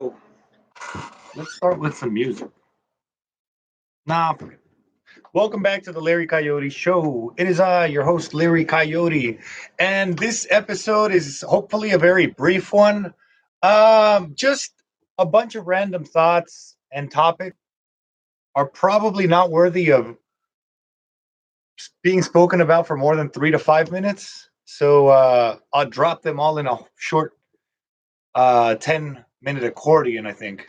Oh, let's start with some music. Nah, forget it. Welcome back to the Larry Coyote Show. It is I, your host, Larry Coyote, and this episode is hopefully a very brief one. Just a bunch of random thoughts and topics are probably not worthy of being spoken about for more than 3 to 5 minutes. So I'll drop them all in a short 10-minute accordion, I think.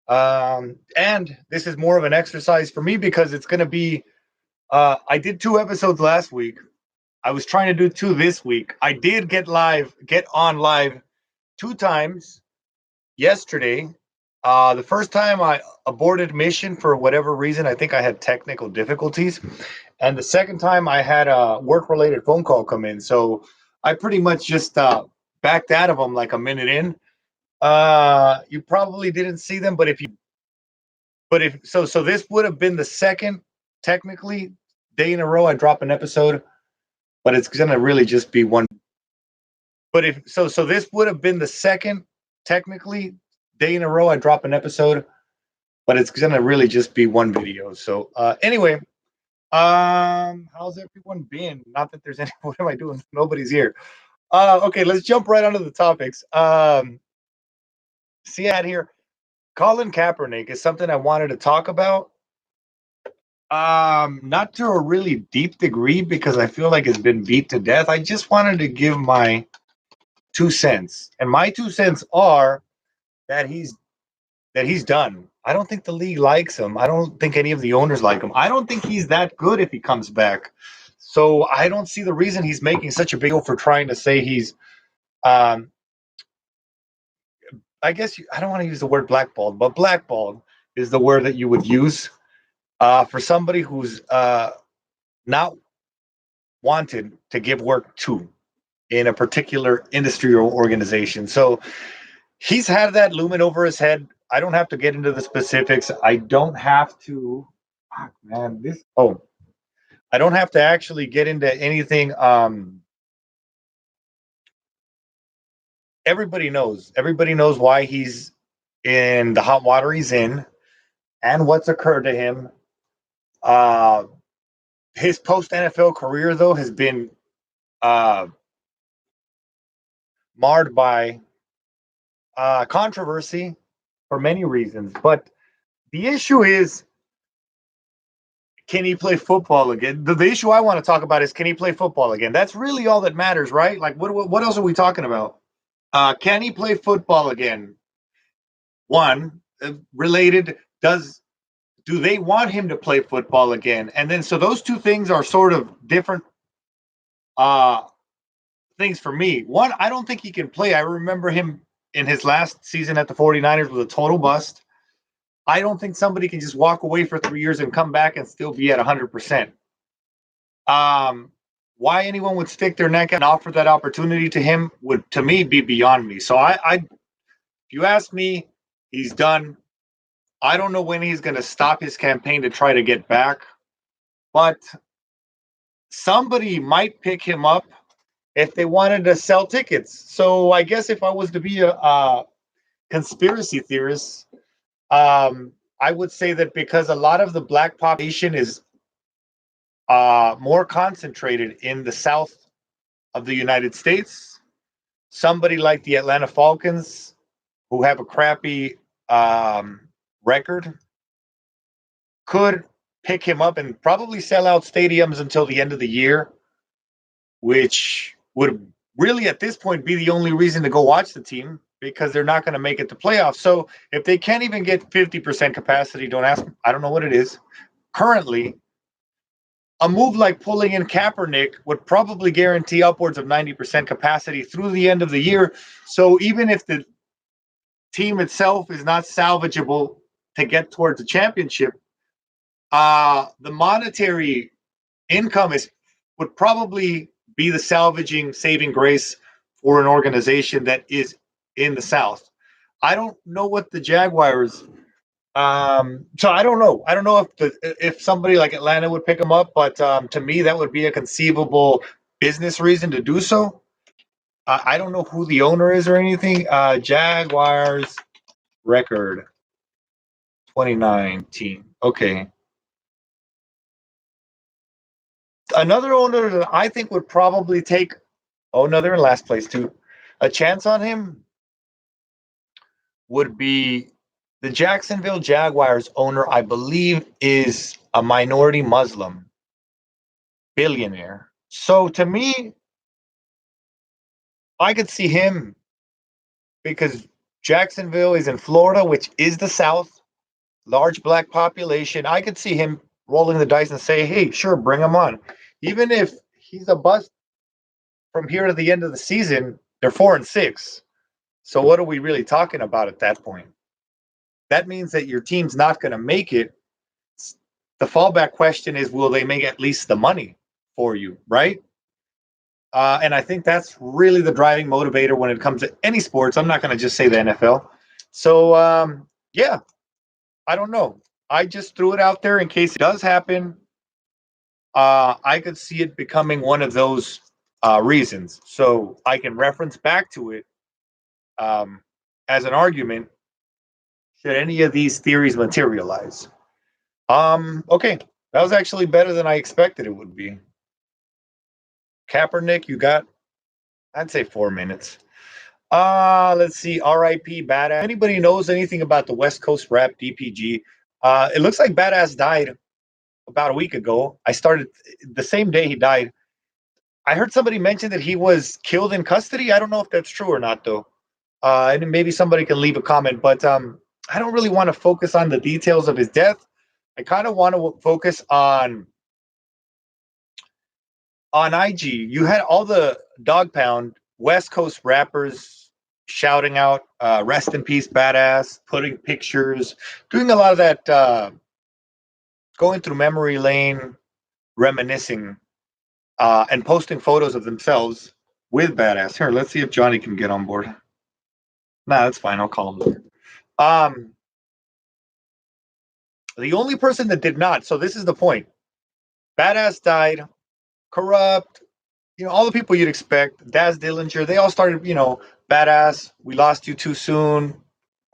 And this is more of an exercise for me because it's going to be. I did 2 episodes last week. I was trying to do two this week. I did get on live 2 times yesterday. The first time I aborted mission for whatever reason. I think I had technical difficulties, and the second time I had a work-related phone call come in. So I pretty much just backed out of them like a minute in. You probably didn't see them, but if this would have been the second technically day in a row I drop an episode, but it's gonna really just be one. But if this would have been the second technically day in a row I drop an episode, but it's gonna really just be one video. So anyway, how's everyone been? Not that there's any. What am I doing? Nobody's here. Okay, let's jump right onto the topics. See, I had here Colin Kaepernick is something I wanted to talk about. Not to a really deep degree because I feel like it's been beat to death. I just wanted to give my 2 cents, and my 2 cents are that he's done. I don't think the league likes him. I don't think any of the owners like him. I don't think he's that good if he comes back. So I don't see the reason he's making such a big deal for trying to say he's. Um, I guess I don't want to use the word blackballed, but blackballed is the word that you would use for somebody who's not wanted to give work to in a particular industry or organization. So he's had that looming over his head. I don't have to get into the specifics. I don't have to. Fuck, man, this. Oh, I don't have to actually get into anything. Everybody knows. Everybody knows why he's in the hot water he's in, and what's occurred to him. Uh, his post NFL career, though, has been uh, marred by controversy for many reasons. But the issue is, can he play football again? The issue I want to talk about is, can he play football again? That's really all that matters, right? Like, what else are we talking about? Can he play football again? One, related, do they want him to play football again? And then, so those two things are sort of different uh, things for me. One, I don't think he can play. I remember him in his last season at the 49ers was a total bust. I don't think somebody can just walk away for 3 years and come back and still be at 100%. Why anyone would stick their neck out and offer that opportunity to him would, to me, be beyond me. So if you ask me, he's done. I don't know when he's going to stop his campaign to try to get back, but somebody might pick him up if they wanted to sell tickets. So I guess if I was to be a conspiracy theorist, I would say that because a lot of the black population is more concentrated in the south of the United States, somebody like the Atlanta Falcons, who have a crappy record, could pick him up and probably sell out stadiums until the end of the year, which would really at this point be the only reason to go watch the team because they're not going to make it to playoffs. So if they can't even get 50% capacity, don't ask. I don't know what it is currently. A move like pulling in Kaepernick would probably guarantee upwards of 90% capacity through the end of the year. So even if the team itself is not salvageable to get towards the championship, the monetary income would probably be the salvaging saving grace for an organization that is in the South. I don't know what the Jaguars. So I don't know. I don't know if somebody like Atlanta would pick them up, but to me that would be a conceivable business reason to do so. I don't know who the owner is or anything. Jaguars record 2019. Okay. Another owner that I think would probably take, oh no, they're in last place too, a chance on him would be the Jacksonville Jaguars owner, I believe, is a minority Muslim billionaire. So to me, I could see him because Jacksonville is in Florida, which is the South, large black population. I could see him rolling the dice and say, hey, sure, bring him on. Even if he's a bust from here to the end of the season, they're 4-6. So what are we really talking about at that point? That means that your team's not going to make it. The fallback question is, will they make at least the money for you, right? And I think that's really the driving motivator when it comes to any sports. I'm not going to just say the NFL. So, yeah, I don't know. I just threw it out there in case it does happen. I could see it becoming one of those reasons. So I can reference back to it as an argument should any of these theories materialize. Okay, that was actually better than I expected it would be. Kaepernick, you got, I'd say 4 minutes. Let's see. R.I.P. Badazz. Anybody knows anything about the West Coast rap DPG? It looks like Badazz died about a week ago. I started the same day he died. I heard somebody mention that he was killed in custody. I don't know if that's true or not, though. And maybe somebody can leave a comment. But I don't really want to focus on the details of his death. I kind of want to focus on IG. You had all the Dog Pound West Coast rappers shouting out rest in peace Badazz, putting pictures, doing a lot of that, going through memory lane, reminiscing, and posting photos of themselves with Badazz. Here, let's see if Johnny can get on board. Nah, that's fine. I'll call him later. The only person that did not, so this is the point. Badazz died, Corrupt, all the people you'd expect, Daz Dillinger, they all started, Badazz, we lost you too soon.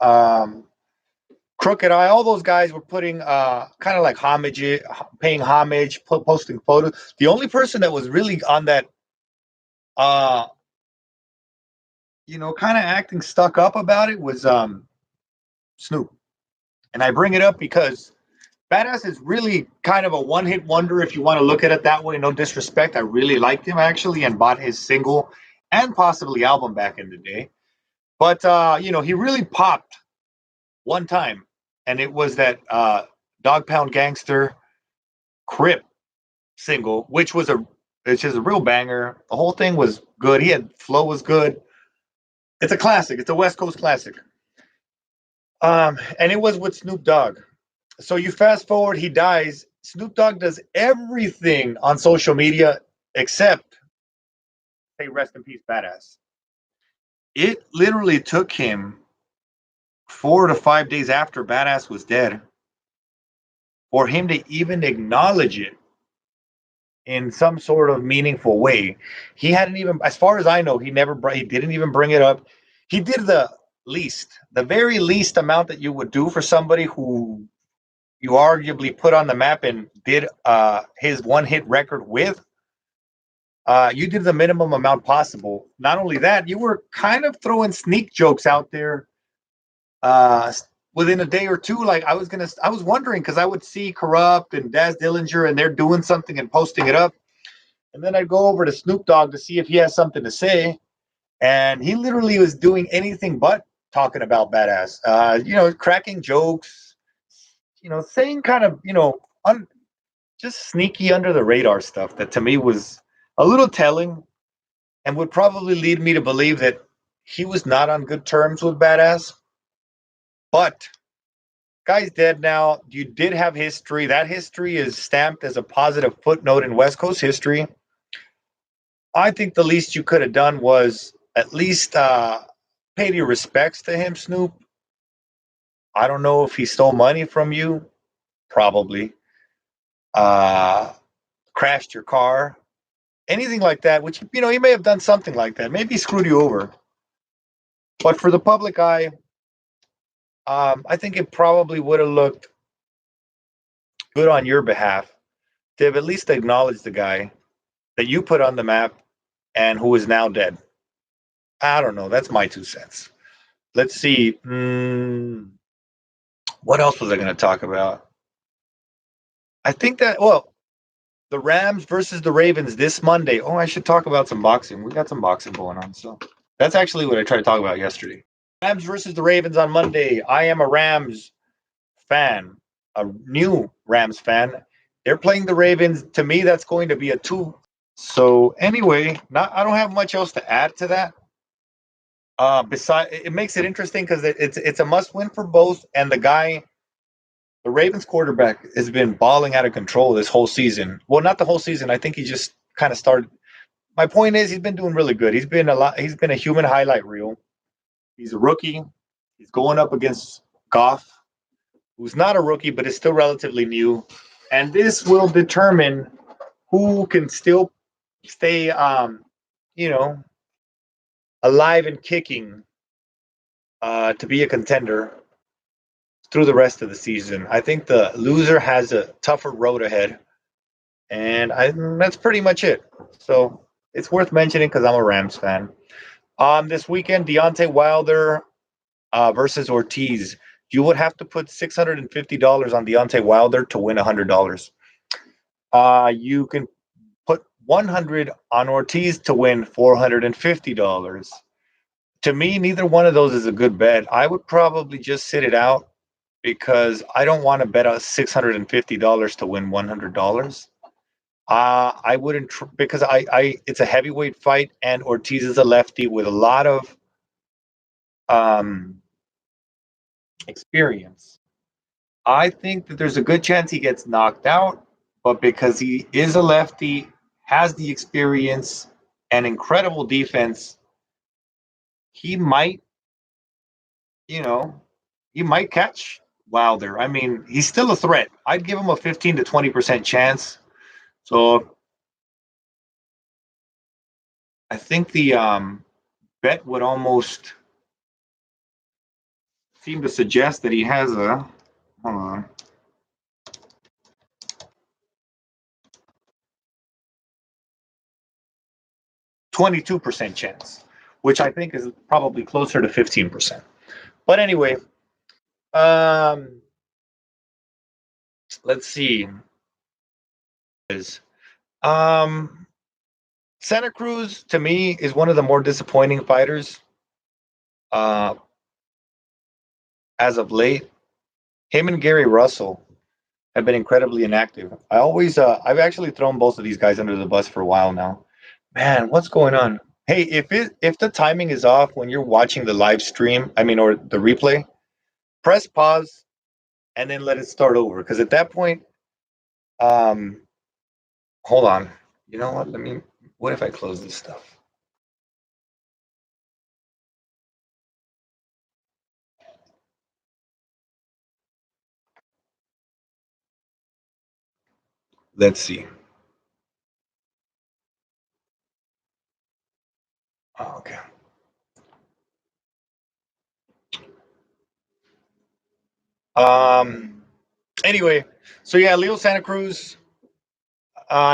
Crooked Eye, all those guys were putting kind of like homage, paying homage, posting photos. The only person that was really on that, kind of acting stuck up about it was Snoop. And I bring it up because Badazz is really kind of a one-hit wonder if you want to look at it that way. No disrespect. I really liked him, actually, and bought his single and possibly album back in the day. But, he really popped one time, and it was that Dog Pound Gangster Crip single, which is a real banger. The whole thing was good. Flow was good. It's a classic. It's a West Coast classic. And it was with Snoop Dogg. So you fast forward, he dies. Snoop Dogg does everything on social media except say rest in peace, Badazz. It literally took him 4 to 5 days after Badazz was dead for him to even acknowledge it in some sort of meaningful way. He hadn't even, as far as I know, he didn't even bring it up. He did the very least amount that you would do for somebody who you arguably put on the map and did his one-hit record with. You did the minimum amount possible. Not only that, you were kind of throwing sneak jokes out there within a day or two. Like I was wondering because I would see Corrupt and Daz Dillinger and they're doing something and posting it up. And then I'd go over to Snoop Dogg to see if he has something to say. And he literally was doing anything but talking about Badazz. Cracking jokes, saying kind of, just sneaky under the radar stuff that to me was a little telling and would probably lead me to believe that he was not on good terms with Badazz. But guy's dead now. You did have history. That history is stamped as a positive footnote in West Coast history. I think the least you could have done was at least paid your respects to him, Snoop. I don't know if he stole money from you. Probably. Crashed your car. Anything like that, which, he may have done something like that. Maybe he screwed you over. But for the public eye, I think it probably would have looked good on your behalf to have at least acknowledged the guy that you put on the map and who is now dead. I don't know. That's my 2 cents. Let's see. What else was I going to talk about? I think that, well, the Rams versus the Ravens this Monday. Oh, I should talk about some boxing. We got some boxing going on. So that's actually what I tried to talk about yesterday. Rams versus the Ravens on Monday. I am a Rams fan, a new Rams fan. They're playing the Ravens. To me, that's going to be a two. So anyway, I don't have much else to add to that. Beside, it makes it interesting because it's a must win for both. And the Ravens quarterback has been balling out of control this whole season. Well, not the whole season. I think he just kind of started. My point is, he's been doing really good. He's been a lot. He's been a human highlight reel. He's a rookie. He's going up against Goff, who's not a rookie but is still relatively new, and this will determine who can still stay, you know, alive and kicking to be a contender through the rest of the season. I think the loser has a tougher road ahead, and that's pretty much it. So it's worth mentioning because I'm a Rams fan. This weekend, Deontay Wilder versus Ortiz. You would have to put $650 on Deontay Wilder to win $100. You can put 100 on Ortiz to win $450. To me, neither one of those is a good bet. I would probably just sit it out because I don't want to bet a $650 to win $100. I wouldn't because it's a heavyweight fight and Ortiz is a lefty with a lot of experience. I think that there's a good chance he gets knocked out, but because he is a lefty, has the experience and incredible defense, he might, you know, he might catch Wilder. I mean, he's still a threat. I'd give him a 15 to 20% chance. So I think the bet would almost seem to suggest that he has a, hold on, 22% chance, which I think is probably closer to 15%. But anyway, um, let's see. Um, Santa Cruz to me is one of the more disappointing fighters uh, as of late. Him and Gary Russell have been incredibly inactive. I've actually thrown both of these guys under the bus for a while now. Man, what's going on? Hey, if the timing is off when you're watching the live stream, I mean, or the replay, press pause and then let it start over. Because at that point, um, hold on. You know what? What if I close this stuff? Let's see. Oh, okay. Um. Anyway, so yeah, Leo Santa Cruz.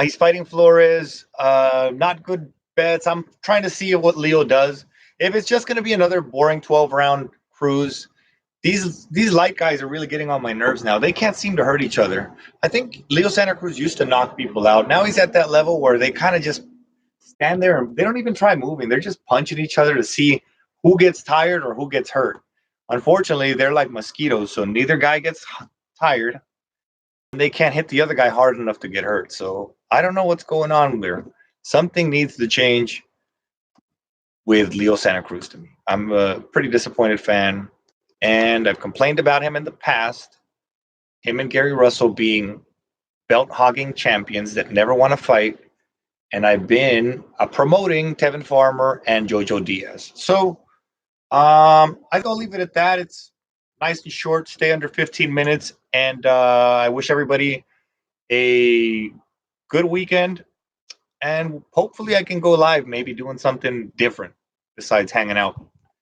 He's fighting Flores. Not good bets. I'm trying to see what Leo does. If it's just going to be another boring 12 round cruise, these light guys are really getting on my nerves now. They can't seem to hurt each other. I think Leo Santa Cruz used to knock people out. Now he's at that level where they kind of just stand there and they don't even try moving. They're just punching each other to see who gets tired or who gets hurt. Unfortunately, they're like mosquitoes, so neither guy gets tired. They can't hit the other guy hard enough to get hurt. So I don't know what's going on there. Something needs to change with Leo Santa Cruz to me. I'm a pretty disappointed fan, and I've complained about him in the past. Him and Gary Russell being belt hogging champions that never want to fight, and I've been promoting Tevin Farmer and Jojo Diaz. So I gonna leave it at that. It's nice and short. Stay under 15 minutes, and I wish everybody a good weekend. And hopefully, I can go live, maybe doing something different besides hanging out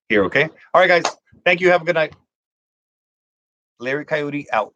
here. Okay. All right, guys. Thank you. Have a good night. Larry Coyote out.